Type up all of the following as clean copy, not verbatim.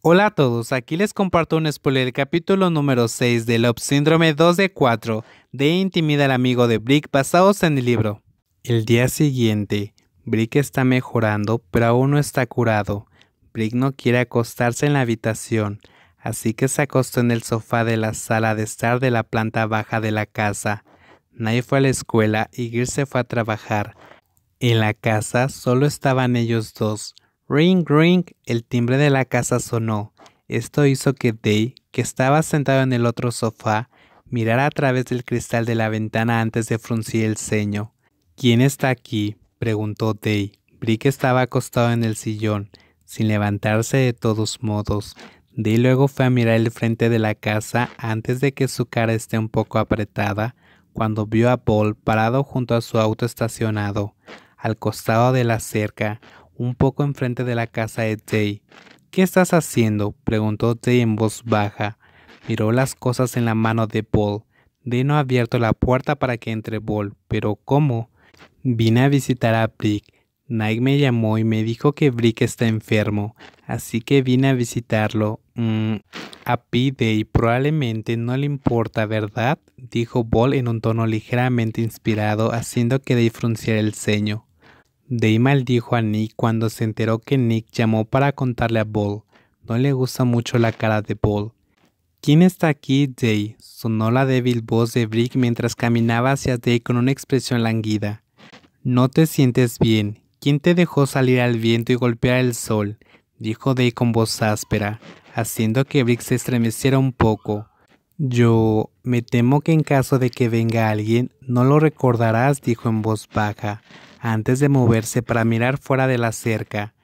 Hola a todos, aquí les comparto un spoiler del capítulo número 6 de Love Síndrome 2 de 4 de Intimida al amigo de Brick basados en el libro. El día siguiente, Brick está mejorando pero aún no está curado. Brick no quiere acostarse en la habitación, así que se acostó en el sofá de la sala de estar de la planta baja de la casa. Nadie fue a la escuela y Gil se fue a trabajar. En la casa solo estaban ellos dos. Ring, ring, el timbre de la casa sonó. Esto hizo que Day, que estaba sentado en el otro sofá, mirara a través del cristal de la ventana antes de fruncir el ceño. ¿Quién está aquí?, preguntó Day. Brick estaba acostado en el sillón, sin levantarse de todos modos. Day luego fue a mirar el frente de la casa antes de que su cara esté un poco apretada, cuando vio a Paul parado junto a su auto estacionado, al costado de la cerca, un poco enfrente de la casa de Day. ¿Qué estás haciendo?, preguntó Day en voz baja. Miró las cosas en la mano de Paul. Day no ha abierto la puerta para que entre Paul, pero ¿cómo? Vine a visitar a Brick. Nike me llamó y me dijo que Brick está enfermo, así que vine a visitarlo. A Day probablemente no le importa, ¿verdad?, dijo Paul en un tono ligeramente inspirado, haciendo que Day frunciera el ceño. Day maldijo a Nick cuando se enteró que Nick llamó para contarle a Paul. No le gusta mucho la cara de Paul. ¿Quién está aquí, Day?, sonó la débil voz de Brick mientras caminaba hacia Day con una expresión languida. No te sientes bien. ¿Quién te dejó salir al viento y golpear el sol?, dijo Day con voz áspera, haciendo que Brick se estremeciera un poco. Yo me temo que en caso de que venga alguien, no lo recordarás, dijo en voz baja, antes de moverse para mirar fuera de la cerca.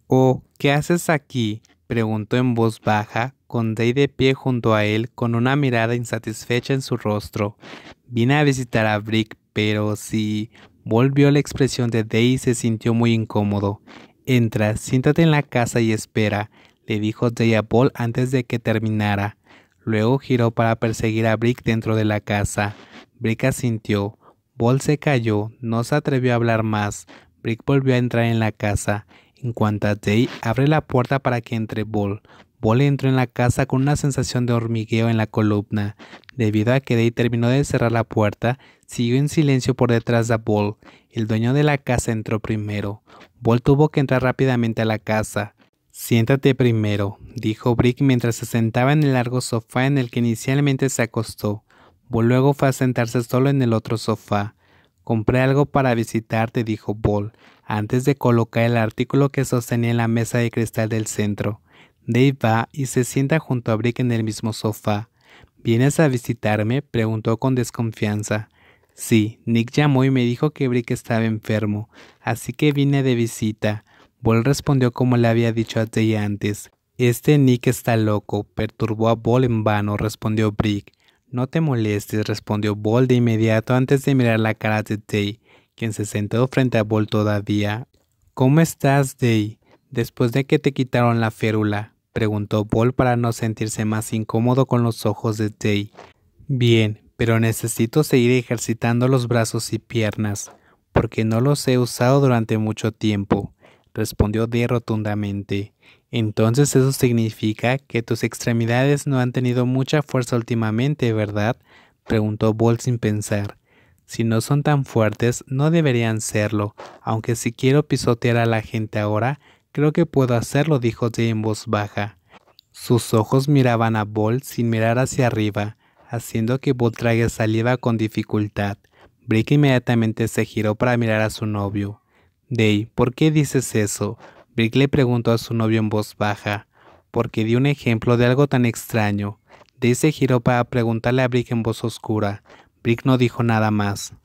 «Oh, ¿qué haces aquí?», preguntó en voz baja, con Day de pie junto a él, con una mirada insatisfecha en su rostro. «Vine a visitar a Brick, pero si...» Volvió la expresión de Day y se sintió muy incómodo. «Entra, siéntate en la casa y espera», le dijo Day a Paul antes de que terminara. Luego giró para perseguir a Brick dentro de la casa. Brick asintió. Paul se calló, no se atrevió a hablar más. Brick volvió a entrar en la casa. En cuanto a Day, abre la puerta para que entre Paul. Paul entró en la casa con una sensación de hormigueo en la columna. Debido a que Day terminó de cerrar la puerta, siguió en silencio por detrás de Paul. El dueño de la casa entró primero. Paul tuvo que entrar rápidamente a la casa. «Siéntate primero», dijo Brick mientras se sentaba en el largo sofá en el que inicialmente se acostó. Paul luego fue a sentarse solo en el otro sofá. «Compré algo para visitarte», dijo Paul, antes de colocar el artículo que sostenía en la mesa de cristal del centro. Dave va y se sienta junto a Brick en el mismo sofá. «¿Vienes a visitarme?», preguntó con desconfianza. «Sí, Nick llamó y me dijo que Brick estaba enfermo, así que vine de visita». Paul respondió como le había dicho a Day antes. «Este Nick está loco», perturbó a Paul en vano, respondió Brick. «No te molestes», respondió Paul de inmediato antes de mirar la cara de Day, quien se sentó frente a Paul todavía. «¿Cómo estás, Day? Después de que te quitaron la férula», preguntó Paul para no sentirse más incómodo con los ojos de Day. «Bien, pero necesito seguir ejercitando los brazos y piernas, porque no los he usado durante mucho tiempo», respondió Day rotundamente. «Entonces eso significa que tus extremidades no han tenido mucha fuerza últimamente, ¿verdad?», preguntó Paul sin pensar. «Si no son tan fuertes, no deberían serlo, aunque si quiero pisotear a la gente ahora, creo que puedo hacerlo», dijo Day en voz baja. Sus ojos miraban a Paul sin mirar hacia arriba, haciendo que Paul trague saliva con dificultad. Brick inmediatamente se giró para mirar a su novio. «Day, ¿por qué dices eso?», Brick le preguntó a su novio en voz baja. «Porque di un ejemplo de algo tan extraño». Day se giró para preguntarle a Brick en voz oscura. Brick no dijo nada más.